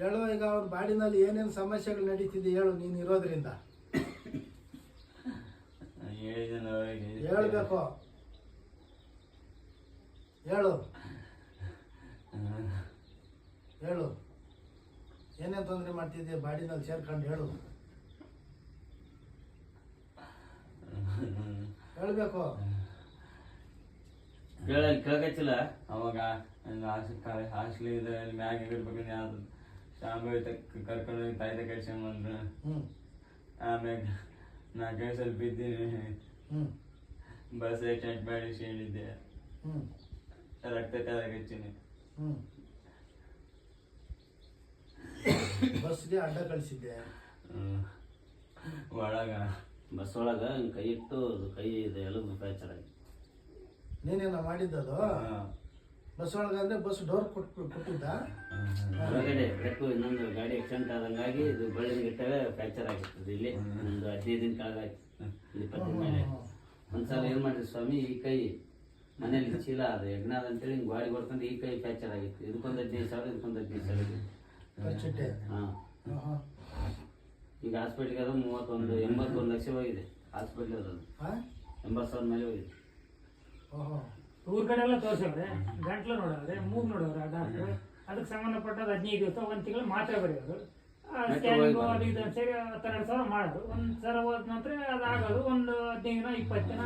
ಹೇಳು. ಈಗ ಅವ್ರ ಬಾಡಿನಲ್ಲಿ ಏನೇನು ಸಮಸ್ಯೆಗಳು ನಡೀತಿದೆ ಹೇಳು, ನೀನು ಇರೋದ್ರಿಂದ ಹೇಳ್ಬೇಕು. ಹೇಳು ಹೇಳು, ಏನೇನು ತೊಂದರೆ ಮಾಡ್ತಿದ್ದೆ ಬಾಡಿನಲ್ಲಿ ಸೇರ್ಕೊಂಡು ಹೇಳು, ಹೇಳ್ಬೇಕು. ಕೇಳಕಚ್ಚಿಲ್ಲ ಅವಾಗ ಹಾಸ್ಟೆಲ್ ಮ್ಯಾಗ ಇರ್ಬೇಕಂದ್ರೆ ಯಾವ್ದು ಶಾಂಬ ಕರ್ಕೊಂಡು ತಾಯ್ದ ಕಳ್ಸ್ಕೊಂಡ್ಬಂದ್ರು. ಆಮ್ಯಾಗ ನಾ ಸ್ವಲ್ಪ ಇದ್ದೀನಿ, ಬಸ್ ಆಕ್ಸಿಡೆಂಟ್ ಮಾಡಿ ಹೇಳಿದ್ದೆ, ರಕ್ತ ಕಚ್ಚೀನಿ. ಬಸ್ಗೆ ಅಡ್ಡ ಕಳಿಸಿದ್ದೆ ಒಳಗ, ಬಸ್ ಒಳಗ ಕೈ ಇಟ್ಟು ಕೈ ಎಲುಬು ಫ್ರ್ಯಾಕ್ಚರ್ ಆಗಿ. ನೀನೇನ ಮಾಡಿದ್ದದು ಬಸ್ ಒಳಗೆ? ಅಂದ್ರೆ ಬಸ್ ಡೋರ್ ಕೊಟ್ಟಿದ್ದ ಹೊರಗಡೆ ಬೆಕ್ಕು ಇನ್ನೊಂದು ಗಾಡಿ ಆಕ್ಸಿಡೆಂಟ್ ಆದಂಗಾಗಿ ಇದು ಬಳ್ಳಿ ಗಿಟ್ಟಾಗ ಫ್ರ್ಯಾಕ್ಚರ್ ಆಗಿರ್ತದೆ. ಇಲ್ಲಿ ಒಂದು 15 ದಿನ ಕೆಳಗಾಯ್ತು, 20 ದಿನ ಮೇಲೆ. ಒಂದ್ಸಲ ಏನ್ ಮಾಡಿದ್ರಿ ಸ್ವಾಮಿ, ಈ ಕೈ ಮನೇಲಿ ಚೀಲ ಅದು ಯಜ್ಞಾದ ಅಂತೇಳಿ ಹಿಂಗೆ ಗಾಡಿ ಹೊಡ್ಕೊಂಡು ಈ ಕೈ ಫ್ರ್ಯಾಕ್ಚರ್ ಆಗಿತ್ತು. ಇದಕ್ಕೊಂದು 15,000, ಇದಕ್ಕೊಂದು 15,000. ಹಾಂ, ಈಗ ಹಾಸ್ಪಿಟ್ಲಿಗೆ ಅದು 81 ಲಕ್ಷ ಹೋಗಿದೆ. ಹಾಸ್ಪಿಟ್ಲ್ ಅದು 80,000 ಮೇಲೆ ಹೋಗಿದೆ. ಊರ್ ಕಡೆ ಎಲ್ಲ ತೋರ್ಸವ್ರೆ, ಗಂಟ್ಲು ನೋಡವ್ರೆ, ಮೂಗ್ ನೋಡವ್ರೆ ಡಾಕ್ಟ್ರು. ಅದಕ್ಕೆ ಸಂಬಂಧಪಟ್ಟದ 15 ದಿವಸ 1 ತಿಂಗಳು ಮಾತ್ರೆ ಬರೆಯೋರು, ಸ್ಕ್ಯಾನಿಂಗು ಅದು ಇದು ಸೇರಿ 12,000 ಮಾಡೋದು. ಒಂದ್ ಸಲ ಹೋದ ನಂತರ ಅದಾಗೋದು ಒಂದು 15 ದಿನ 20 ದಿನ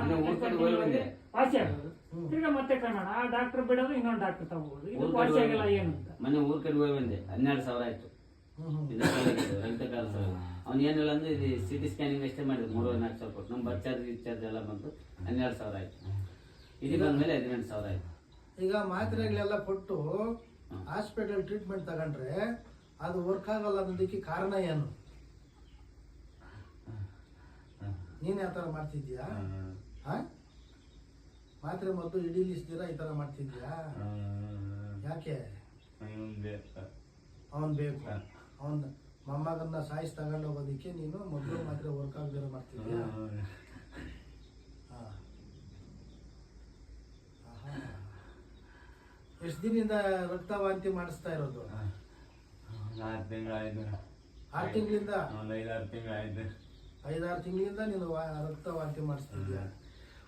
ವಾಸಿ ಆಗೋದು. ತಿರ್ಗಾ ಮತ್ತೆ ಕ್ರಮಣ ಆ ಡಾಕ್ಟರ್ ಬಿಡೋದು, ಇನ್ನೊಂದು ಡಾಕ್ಟರ್ ತಗೋಬಹುದು. ಇದು ವಾಸಿ ಆಗಿಲ್ಲ ಏನು ಅಂತ ಮನೆ ಊರ್ ಕಡೆ ಹೋಗಿ ಬಂದೆ, 12,000 ಆಯ್ತು. ರಕ್ತ ಕಾಲ ಅವ್ನು ಏನಿಲ್ಲ ಅಂದ್ರೆ ಇದು CT ಸ್ಕ್ಯಾನಿಂಗ್ ಅಷ್ಟೇ ಮಾಡಿದ್ರು, 3-4 ಕೊಟ್ಟು. ನಮ್ಮ ಬಸ್ ಚಾರ್ಜ್ ಎಲ್ಲ ಬಂತು, 12,000 ಆಯ್ತು. ಇದು ಬಂದ್ಮೇಲೆ 18,000 ಆಯ್ತು. ಈಗ ಮಾತ್ರೆಗಳೆಲ್ಲ ಕೊಟ್ಟು ಹಾಸ್ಪಿಟಲ್ ಟ್ರೀಟ್ಮೆಂಟ್ ತಗೊಂಡ್ರೆ ಅದು ವರ್ಕ್ ಆಗಲ್ಲ ಅನ್ನೋದಕ್ಕೆ ಕಾರಣ ಏನು? ನೀನ್ ಯಾವ ಥರ ಮಾಡ್ತಿದ್ಯಾ? ಮಾತ್ರೆ ಮತ್ತು ಇಡೀಲಿಸ್ದಿರ ಈ ಥರ ಮಾಡ್ತಿದ್ಯಾ? ಯಾಕೆ? ಅವನ್ ಬೇಕು, ಅವನ್ ಮೊಮ್ಮಗನ್ನ ಸಾಯಿಸಿ ತಗೊಂಡು ಹೋಗೋದಿಕ್ಕೆ ನೀನು ಮೊದಲು ಮಾತ್ರೆ ವರ್ಕ್ ಆಗದಿರ ಮಾಡ್ತಿದ್ಯಾ? ಎಷ್ಟು ದಿನದಿಂದ ರಕ್ತ ವಾಂತಿ ಮಾಡಿಸ್ತಾ ಇರೋದು? 6 ತಿಂಗಳಾಯ್ತು. 6 ತಿಂಗಳಿಂದ? 5-6 ತಿಂಗಳಾಯ್ತು. 5-6 ತಿಂಗಳಿಂದ ನೀನು ರಕ್ತ ವಾಂತಿ ಮಾಡಿಸ್ತಿದ್ಯಾ?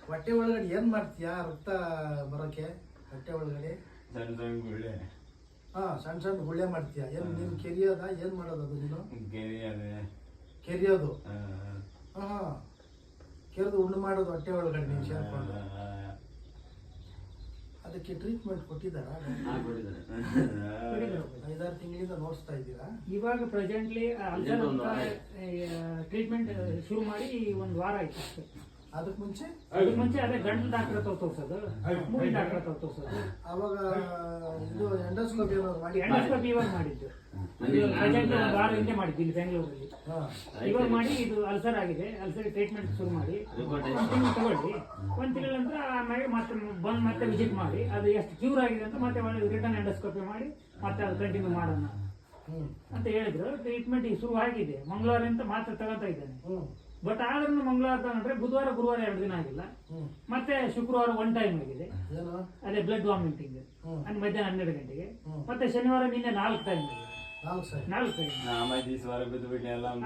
ಹೊಟ್ಟೆ ಒಳಗಡೆ ಏನ್ ಮಾಡ್ತೀಯಾ ರಕ್ತ ಬರೋಕೆ? ಹೊಟ್ಟೆ ಒಳಗಡೆ ಸಣ್ಣ ಸಣ್ಣ ಗುಳ್ಳೆ. ಸಣ್ಣ ಸಣ್ಣ ಗುಳ್ಳೆ ಮಾಡ್ತೀಯಾ? ಏನ್ ನೀನ್ ಕೆರಿಯೋದ? ಏನ್ ಮಾಡೋದು ಅದು ನೀನು? ಕೆರಿಯೋದು. ಕೆರೆದು ಉಂಡು ಮಾಡೋದು ಹೊಟ್ಟೆ ಒಳಗಡೆ ನೀನು ಸೇರ್ಕೊಂಡು. ಅದಕ್ಕೆ ಟ್ರೀಟ್ಮೆಂಟ್ ಕೊಟ್ಟಿದ್ದಾರಾ? 5-6 ತಿಂಗಳಿಂದ ನೋಡಿಸ್ತಾ ಇದ್ದೀರಾ? ಇವಾಗ ಪ್ರೆಸೆಂಟ್ಲಿ ಟ್ರೀಟ್ಮೆಂಟ್ ಶುರು ಮಾಡಿ 1 ವಾರ ಆಯ್ತು ಅಷ್ಟೇ. ಅದಕ್ಕೆ ಮುಂಚೆ ಅದೇ ಗಂಟಲು ಡಾಕ್ಟರ್ ತೋರ್ಸೋದು, ಮೂವಿ ಡಾಕ್ಟರ್ ತೋರ್ಸೋದು. ಅವಾಗ ಇದು ಎಂಡೋಸ್ಕೋಪಿ ಏನಾದ್ರು ಮಾಡಿ? ಎಂಡೋಸ್ಕೋಪಿ ಇವಾಗ ಮಾಡಿದ್ದು, ಪ್ರೆಸೆಂಟ್ 1 ವಾರ ಹಿಂದೆ ಮಾಡಿದ್ದು ಇಲ್ಲಿ ಬೆಂಗಳೂರಲ್ಲಿ. ಇವಾಗ ಮಾಡಿ ಇದು ಅಲ್ಸರ್ ಆಗಿದೆ, ಅಲ್ಸರ್ ಟ್ರೀಟ್ಮೆಂಟ್ ಶುರು ಮಾಡಿ 1 ತಿಂಗಳು ತಗೊಳ್ಳಿ. 1 ತಿಂಗಳ ನಂತರ ಆಮೇಲೆ ಮತ್ತೆ ವಿಸಿಟ್ ಮಾಡಿ ಅದು ಎಷ್ಟು ಕ್ಯೂರ್ ಆಗಿದೆ ಅಂತ ಮತ್ತೆ ರಿಟರ್ನ್ ಎಂಡೋಸ್ಕೋಪಿ ಮಾಡಿ ಮತ್ತೆ ಅದು ಕಂಟಿನ್ಯೂ ಮಾಡೋಣ ಅಂತ ಹೇಳಿದ್ರು. ಟ್ರೀಟ್ಮೆಂಟ್ ಈಗ ಶುರು ಆಗಿದೆ. ಮಂಗಳವಾರದಿಂದ ಮಾತ್ರ ತಗೋತಾ ಇದ್ದೇನೆ. ಬಟ್ ಆದ್ರೂ ಮಂಗಳವಾರ ತಗೊಂಡ್ರೆ ಬುಧವಾರ ಗುರುವಾರ 2 ದಿನ ಆಗಿಲ್ಲ. ಮತ್ತೆ ಶುಕ್ರವಾರ 1 ಟೈಮ್ ಆಗಿದೆ, ಅದೇ ಬ್ಲಡ್ ವಾಮಿಟಿಂಗ್ ಮಧ್ಯಾಹ್ನ 12 ಗಂಟೆಗೆ. ಮತ್ತೆ ಶನಿವಾರ ನಿನ್ನೆ 4 ಟೈಮ್ ಆಗಿದೆ. 4 ಟೈಮ್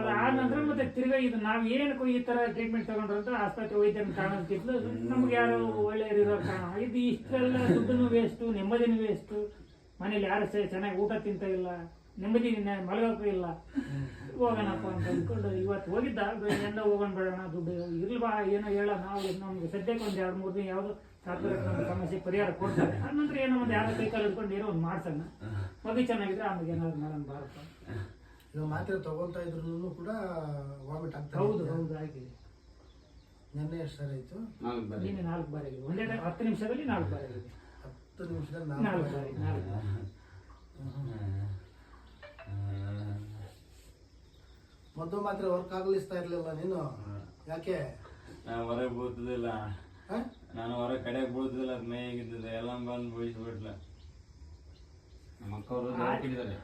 ಅದಾದ ನಂತರ ಮತ್ತೆ ತಿರ್ಗಾ ಇದು ನಾವ್ ಏನಕ್ಕೂ ಈ ತರ ಟ್ರೀಟ್ಮೆಂಟ್ ತಗೊಂಡ್ರು ಅಂತ ಆಸ್ಪತ್ರೆ ವೈದ್ಯರನ್ನ ಕಾಣೋದಕ್ಕಿಂತ ನಮ್ಗೆ ಯಾರು ಒಳ್ಳೆಯರಿರೋ ಕಾರಣ. ಇದು ಇಷ್ಟೆಲ್ಲ ದುಡ್ಡು ವೇಸ್ಟ್, ನೆಮ್ಮದಿನೂ ವೇಸ್ಟ್. ಮನೇಲಿ ಯಾರು ಚೆನ್ನಾಗಿ ಊಟ ತಿಂತ ಇಲ್ಲ, ನೆಮ್ಮದಿ ಮಲಗೋಕ್ಕೂ ಇಲ್ಲ. ಹೋಗೋಣಪ್ಪ ಅಂತ ಅಂದ್ಕೊಂಡು ಇವತ್ತು ಹೋಗಿದ್ದ. ಎಂದ ಹೋಗೋಣ ಬೇಡೋಣ, ದುಡ್ಡು ಇರ್ಲ್ವಾ ಏನೋ ಹೇಳೋ ನಾವು ನಮ್ಗೆ ಸದ್ಯಕ್ಕೆ 1-2-3 ದಿನ ಯಾವುದು ಕಾರ್ಪೊರೇಟ್ ನಮ್ಮ ಸಮಸ್ಯೆ ಪರಿಹಾರ ಕೊಡ್ತಾರೆ. ಆನಂತರ ಏನೋ ಒಂದು ಯಾರೋ ಕೈಕಾಲು ಹಿಡ್ಕೊಂಡು ಏನೋ ಒಂದು ಮಾಡ್ಸೋಣ, ಮಗು ಚೆನ್ನಾಗಿದ್ರೆ ಆಮೇಲೆ ಏನಾದ್ರು ಮಾಡೋಣ ಬಾರಪ್ಪ. ಈಗ ಮಾತ್ರೆ ತಗೊಳ್ತಾ ಇದ್ರು ಕೂಡ ವಾಮಿಟ್ ಆಗ್ತದೆ? ಹೌದು ಹೌದು ಆಗಿದೆ. ನಿನ್ನೆ ಎಷ್ಟು ಸರಿ ಆಯ್ತು? ನಿನ್ನೆ 4 ಬಾರಿ ಆಗಿದೆ. ಒಂದೇ 10 ನಿಮಿಷದಲ್ಲಿ 4 ಬಾರಿ ಆಗಿದೆ. 10 ನಿಮಿಷದಲ್ಲಿ 4 ಬಾರಿ. ಮದ್ದು ಮಾತ್ರೆ ವರ್ಕ್ ಆಗಲಿಸ್ತಾ ಇರ್ಲಿಲ್ಲ ನೀನು? ಯಾಕೆ? ನಾನು ಹೊರಗೆ ಬೀಳ್ತದಿಲ್ಲ, ನಾನು ಹೊರಗೆ ಕಡೆಗೆ ಬೀಳ್ತದಿಲ್ಲ, ಮೇಗಿದ್ದಿದೆ ಎಲ್ಲ ಬಂದು ಬೀಳಿಸ್ಬಿಟ್ಲ. ನಮ್ಮ ಅಕ್ಕವರು ಹಾಕಿದ್ದಾರೆ.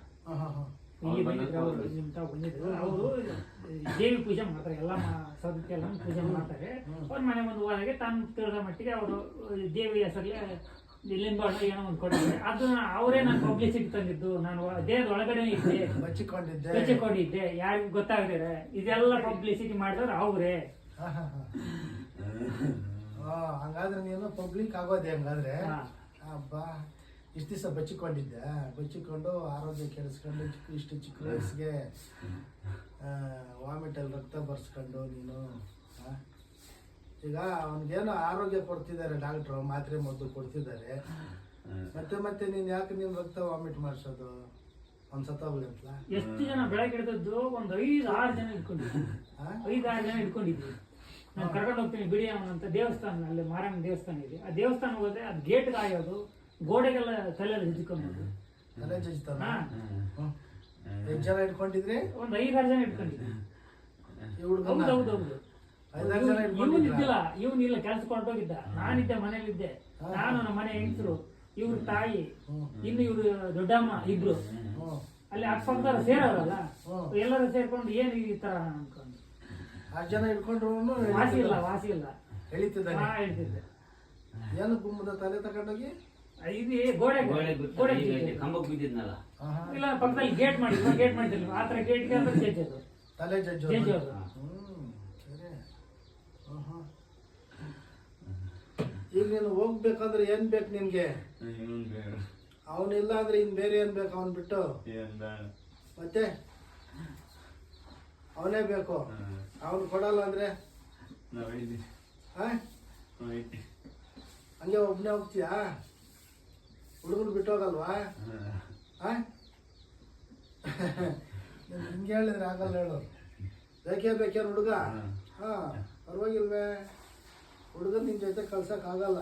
ಅವರು ದೇವಿ ಪೂಜೆ ಮಾಡ್ತಾರೆ, ಎಲ್ಲ ಸದಕ್ಕೆಲ್ಲ ಪೂಜೆ ಮಾಡ್ತಾರೆ. ಅವ್ರ ಮನೆ ಒಂದು ಹೋದಾಗೆ ತಾನು ತಿಳಿದ ಮಟ್ಟಿಗೆ ಅವರು ದೇವಿ ಹೆಸರಲ್ಲಿ ಇಲ್ಲಿಂದ ಏನೋ ಒಂದು ಕೊಟ್ಟಿದ್ದೆ ಅದನ್ನ ಅವರೇ ನಾನು ಪಬ್ಲಿಸಿಟಿ ತಂದಿದ್ದು. ನಾನು ದೇಹದ ಒಳಗಡೆ ಇದ್ದೆ, ಬಚ್ಚಿಕೊಂಡಿದ್ದೆ, ಯಾರಿಗೂ ಗೊತ್ತಾಗದೆ. ಇದೆಲ್ಲ ಪಬ್ಲಿಸಿಟಿ ಮಾಡಿದವ್ರು ಅವರೇ. ಹಂಗಾದ್ರೆ ನೀನು ಪಬ್ಲಿಕ್ ಆಗೋದೆ ಹಂಗಾದ್ರೆ. ಹಬ್ಬಾ ಇಷ್ಟು ದಿವಸ ಬಚ್ಚಿಕೊಂಡು ಆರೋಗ್ಯ ಕೆಡಿಸ್ಕೊಂಡು ಇಷ್ಟು ಚಿಕ್ಕ ವಯಸ್ಸಿಗೆ ವಾಮಿಟಲ್ಲಿ ರಕ್ತ ಬರ್ಸ್ಕೊಂಡು ನೀನು. ಈಗ ಅವನಿಗೇನೋ ಆರೋಗ್ಯ ಕೊಡ್ತಿದ್ದಾರೆ ಡಾಕ್ಟ್ರು, ಮಾತ್ರೆ ಮದ್ದು ಕೊಡ್ತಿದ್ದಾರೆ. ಮತ್ತೆ ನೀನು ಯಾಕೆ ನೀನು ರಕ್ತ ವಾಮಿಟ್ ಮಾಡಿಸೋದು? ಒಂದು ಸತ್ತೋಗ್ಲಂತಲ್ಲ. ಎಷ್ಟು ಜನ ಬೆಳಗ್ಗೆ ಹಿಡಿದದ್ದು ಒಂದು 5-6 ಜನ ಇಟ್ಕೊಂಡಿದ್ವಿ. 5-6 ಜನ ಇಟ್ಕೊಂಡಿದ್ವಿ. ನಾನು ಕರ್ಕೊಂಡು ಹೋಗ್ತೀನಿ ಬಿಡಿ ಅವನಂತ ದೇವಸ್ಥಾನ, ಅಲ್ಲಿ ಮಾರಮ್ಮ ದೇವಸ್ಥಾನ ಇದೆ. ಆ ದೇವಸ್ಥಾನ ಹೋದ್ರೆ ಅದು ಗೇಟ್ ಕಾಯೋದು, ಗೋಡೆಗೆಲ್ಲ ತಲೆಯಲ್ಲಿ ಹಿಡ್ಕೊಂಡು ತಲೆ ಜಜ್ತಾನ. ಎಷ್ಟು ಜನ ಇಟ್ಕೊಂಡಿದ್ರಿ? ಒಂದು 5-6 ಜನ ಇಟ್ಕೊಂಡಿದ್ವಿ. ಹೌದೌದು. ಇವನಿದ್ದಿಲ್ಲ, ಇವನಿಲ್ಲ, ಕೆಲ್ಸಕ್ಕೆ ಹೊರಟೋಗಿದ್ದ. ನಾನಿದ್ದೆ, ಮನೇಲಿದ್ದೆ. ನಾನು, ನಮ್ಮ ಮನೆ ಹೆಂಗಸರು, ಇವ್ರ ತಾಯಿ, ಇನ್ನು ಇವ್ರು ದೊಡ್ಡಮ್ಮ ಇಬ್ರು ಅಲ್ಲಿ ಅಕ್ಕಪಕ್ಕದ ಸೇರವರಲ್ಲ, ಎಲ್ಲರೂ ಸೇರ್ಕೊಂಡು ಏನು ಈ ತರ ಅನ್ಕೊಂಡು 6 ಜನ ಇಟ್ಕೊಂಡ್ರು ವಾಸಿ ಇಲ್ಲ ಹೇಳ್ತಿದ್ದೆ. ಏನು ಗುಮ್ಮದ ತಲೆ ತಗೊಂಡೋಗಿ ಇದು ಗೋಡೆ ಕಂಬಕ್ಕೆ ಬಿದ್ದಿದ್ನಲ್ಲ, ಇಲ್ಲ ಪಕ್ಕದಲ್ಲಿ ಗೇಟ್ ಮಾಡಿದ್ರು. ಆ ತರ ಗೇಟ್ಗೆ ಅಂದ್ರೆ ಜಜ್ಜೋದು, ತಲೆ ಜಜ್ಜೋದು. ಸರಿ. ಈಗ ನೀನು ಹೋಗ್ಬೇಕಂದ್ರೆ ಏನ್ ಬೇಕು ನಿನ್ಗೆ? ಅವನಿಲ್ಲ ಅಂದ್ರೆ ಇನ್ ಬೇರೆ ಏನ್ ಬೇಕು? ಅವನ್ ಬಿಟ್ಟು ಮತ್ತೆ ಅವನೇ ಬೇಕು. ಅವನು ಕೊಡಲ್ಲ ಅಂದ್ರೆ ಹಂಗೆ ಒಬ್ನೇ ಹೋಗ್ತೀಯಾ? ಹುಡುಗರು ಬಿಟ್ಟು ಹೋಗಲ್ವಾ? ಹಿಂಗೆ ಹೇಳಿದ್ರೆ ಆಗಲ್ಲ ಹೇಳು. ಬೇಕೇನು ಹುಡುಗ? ಹಾ, ಪರವಾಗಿಲ್ವೇ? ಹುಡುಗನ್ ನಿನ್ ಜೊತೆ ಕಳ್ಸಕ್ ಆಗಲ್ಲ.